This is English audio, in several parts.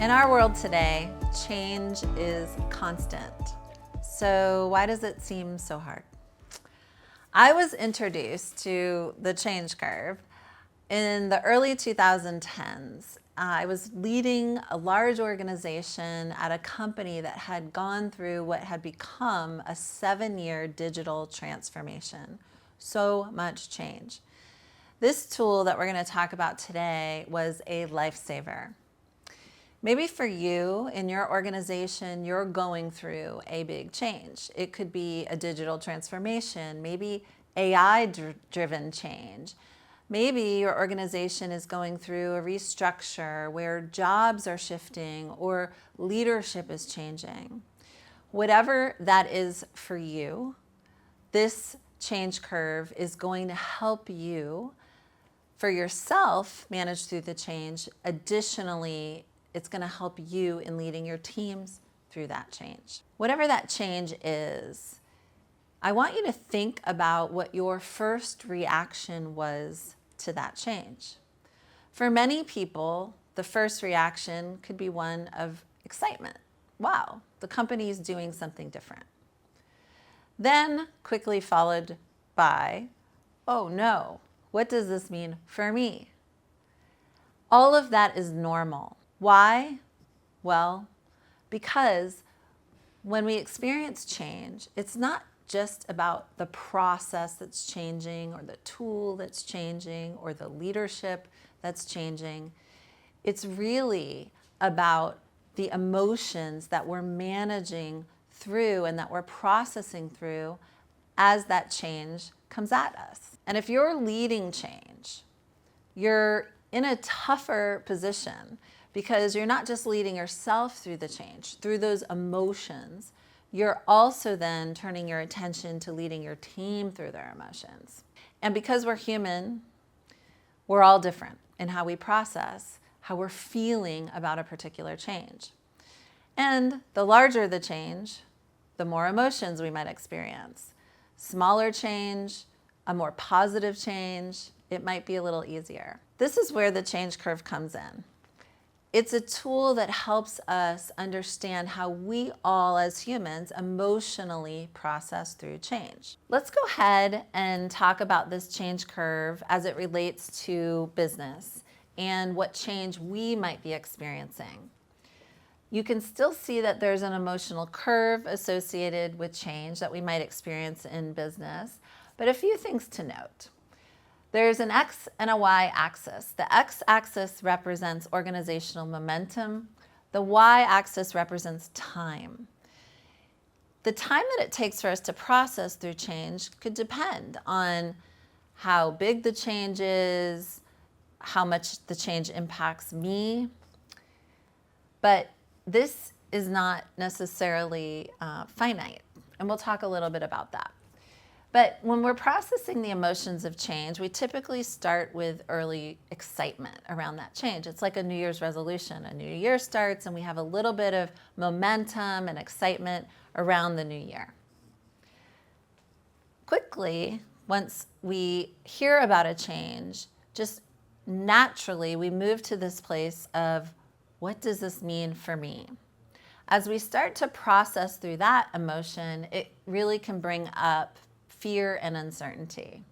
In our world today, change is constant. So why does it seem so hard? I was introduced to the change curve in the early 2010s. I was leading a large organization at a company that had gone through what had become a 7-year digital transformation. So much change. This tool that we're going to talk about today was a lifesaver. Maybe for you, in your organization, you're going through a big change. It could be a digital transformation, maybe AI-driven change. Maybe your organization is going through a restructure where jobs are shifting or leadership is changing. Whatever that is for you, this change curve is going to help you, for yourself, manage through the change. Additionally, it's going to help you in leading your teams through that change. Whatever that change is, I want you to think about what your first reaction was to that change. For many people, the first reaction could be one of excitement. Wow, the company is doing something different. Then quickly followed by, oh no, what does this mean for me? All of that is normal. Why? Well, because when we experience change, it's not just about the process that's changing or the tool that's changing or the leadership that's changing. It's really about the emotions that we're managing through and that we're processing through as that change comes at us. And if you're leading change, you're in a tougher position because you're not just leading yourself through the change, through those emotions, you're also then turning your attention to leading your team through their emotions. And because we're human, we're all different in how we process, how we're feeling about a particular change. And the larger the change, the more emotions we might experience. Smaller change, a more positive change, it might be a little easier. This is where the change curve comes in. It's a tool that helps us understand how we all as humans emotionally process through change. Let's go ahead and talk about this change curve as it relates to business and what change we might be experiencing. You can still see that there's an emotional curve associated with change that we might experience in business, but a few things to note. There's an X and a Y axis. The X axis represents organizational momentum. The Y axis represents time. The time that it takes for us to process through change could depend on how big the change is, how much the change impacts me. But this is not necessarily finite, and we'll talk a little bit about that. But when we're processing the emotions of change, we typically start with early excitement around that change. It's like a New Year's resolution. A new year starts and we have a little bit of momentum and excitement around the new year. Quickly, once we hear about a change, just naturally we move to this place of, what does this mean for me? As we start to process through that emotion, it really can bring up fear and uncertainty.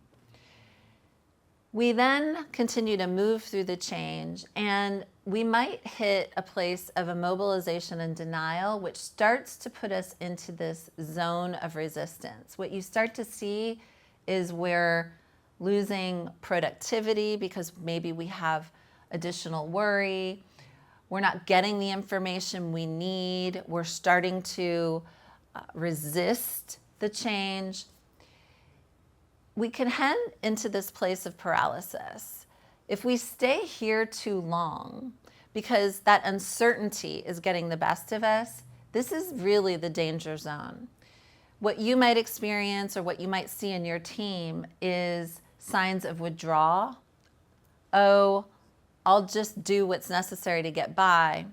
We then continue to move through the change, and we might hit a place of immobilization and denial, which starts to put us into this zone of resistance. What you start to see is we're losing productivity because maybe we have additional worry. We're not getting the information we need. We're starting to resist the change. We can head into this place of paralysis. If we stay here too long, because that uncertainty is getting the best of us, this is really the danger zone. What you might experience or what you might see in your team is signs of withdrawal. Oh, I'll just do what's necessary to get by.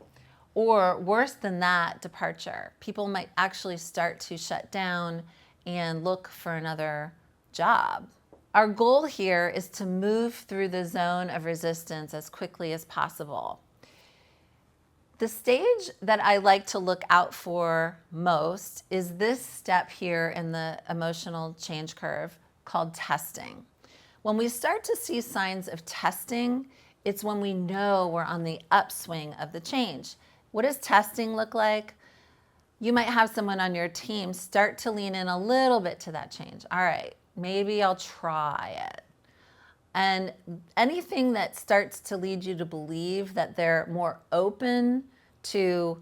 Or worse than that, departure. People might actually start to shut down and look for another job. Our goal here is to move through the zone of resistance as quickly as possible. The stage that I like to look out for most is this step here in the emotional change curve called testing. When we start to see signs of testing, it's when we know we're on the upswing of the change. What does testing look like? You might have someone on your team start to lean in a little bit to that change. All right, maybe I'll try it. And anything that starts to lead you to believe that they're more open to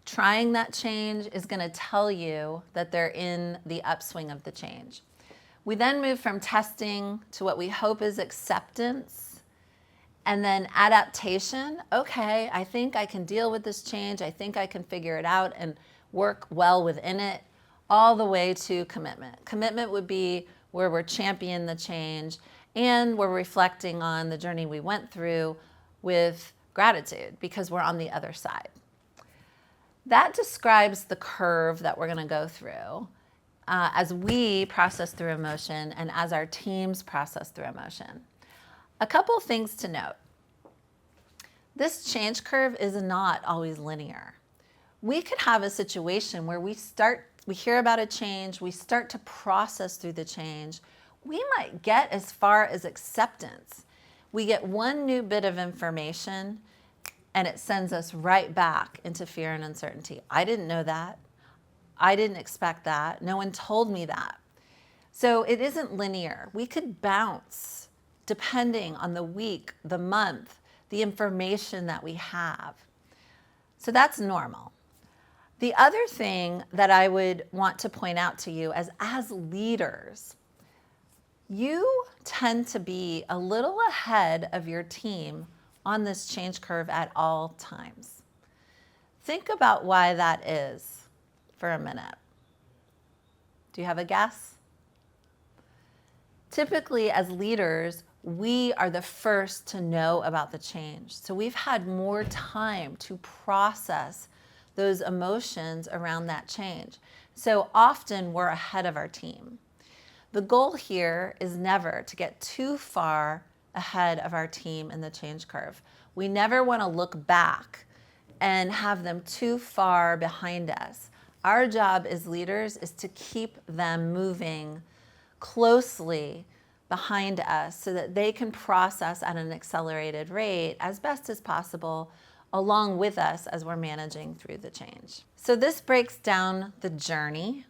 trying that change is going to tell you that they're in the upswing of the change. We then move from testing to what we hope is acceptance, and then adaptation. Okay, I think I can deal with this change. I think I can figure it out and work well within it, all the way to commitment. Commitment would be where we're championing the change and we're reflecting on the journey we went through with gratitude because we're on the other side. That describes the curve that we're going to go through as we process through emotion and as our teams process through emotion. A couple things to note. This change curve is not always linear. We could have a situation where we hear about a change, we start to process through the change. We might get as far as acceptance. We get one new bit of information and it sends us right back into fear and uncertainty. I didn't know that. I didn't expect that. No one told me that. So it isn't linear. We could bounce depending on the week, the month, the information that we have. So that's normal. The other thing that I would want to point out to you as leaders, you tend to be a little ahead of your team on this change curve at all times. Think about why that is for a minute. Do you have a guess? Typically, as leaders, we are the first to know about the change. So we've had more time to process those emotions around that change. So often we're ahead of our team. The goal here is never to get too far ahead of our team in the change curve. We never want to look back and have them too far behind us. Our job as leaders is to keep them moving closely behind us so that they can process at an accelerated rate as best as possible along with us as we're managing through the change. So this breaks down the journey.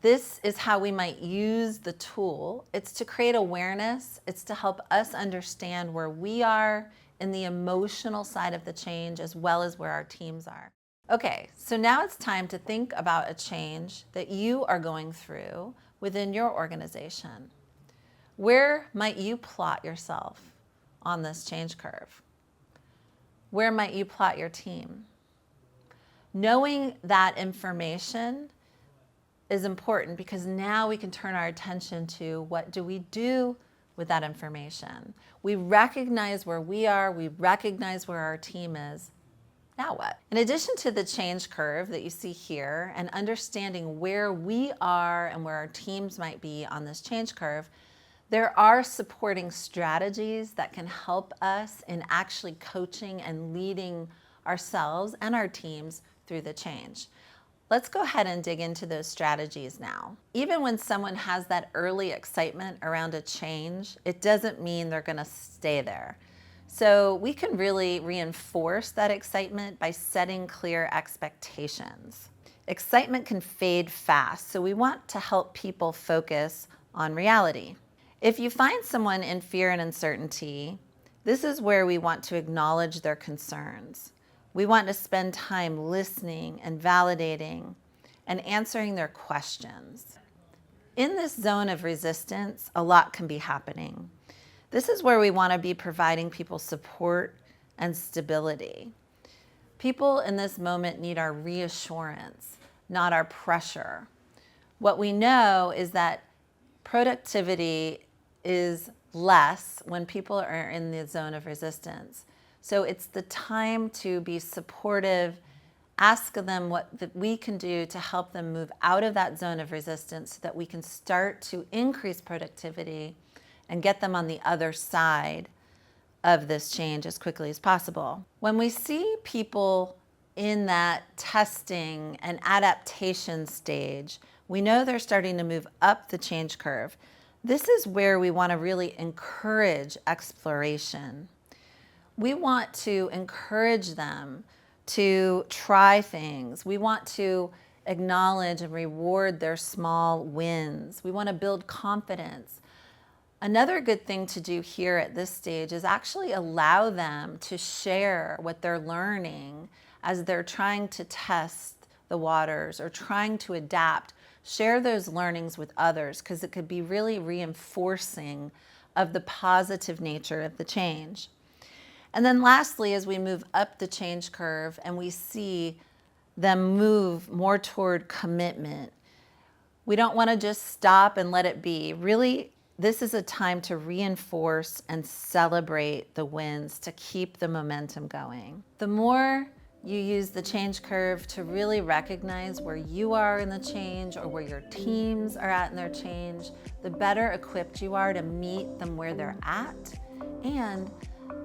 This is how we might use the tool. It's to create awareness. It's to help us understand where we are in the emotional side of the change as well as where our teams are. Okay, so now it's time to think about a change that you are going through within your organization. Where might you plot yourself on this change curve? Where might you plot your team? Knowing that information is important because now we can turn our attention to what do we do with that information. We recognize where we are, we recognize where our team is. Now what? In addition to the change curve that you see here and understanding where we are and where our teams might be on this change curve, there are supporting strategies that can help us in actually coaching and leading ourselves and our teams through the change. Let's go ahead and dig into those strategies now. Even when someone has that early excitement around a change, it doesn't mean they're going to stay there. So we can really reinforce that excitement by setting clear expectations. Excitement can fade fast, so we want to help people focus on reality. If you find someone in fear and uncertainty, this is where we want to acknowledge their concerns. We want to spend time listening and validating and answering their questions. In this zone of resistance, a lot can be happening. This is where we want to be providing people support and stability. People in this moment need our reassurance, not our pressure. What we know is that productivity is less when people are in the zone of resistance. So it's the time to be supportive, ask them what we can do to help them move out of that zone of resistance so that we can start to increase productivity and get them on the other side of this change as quickly as possible. When we see people in that testing and adaptation stage. We know they're starting to move up the change curve. This is where we want to really encourage exploration. We want to encourage them to try things. We want to acknowledge and reward their small wins. We want to build confidence. Another good thing to do here at this stage is actually allow them to share what they're learning as they're trying to test the waters or trying to adapt. Share those learnings with others, because it could be really reinforcing of the positive nature of the change. And then lastly, as we move up the change curve and we see them move more toward commitment, we don't want to just stop and let it be. Really, this is a time to reinforce and celebrate the wins to keep the momentum going. The more you use the change curve to really recognize where you are in the change or where your teams are at in their change, the better equipped you are to meet them where they're at, and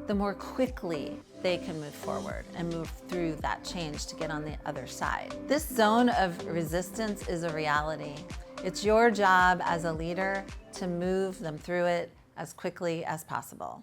the more quickly they can move forward and move through that change to get on the other side. This zone of resistance is a reality. It's your job as a leader to move them through it as quickly as possible.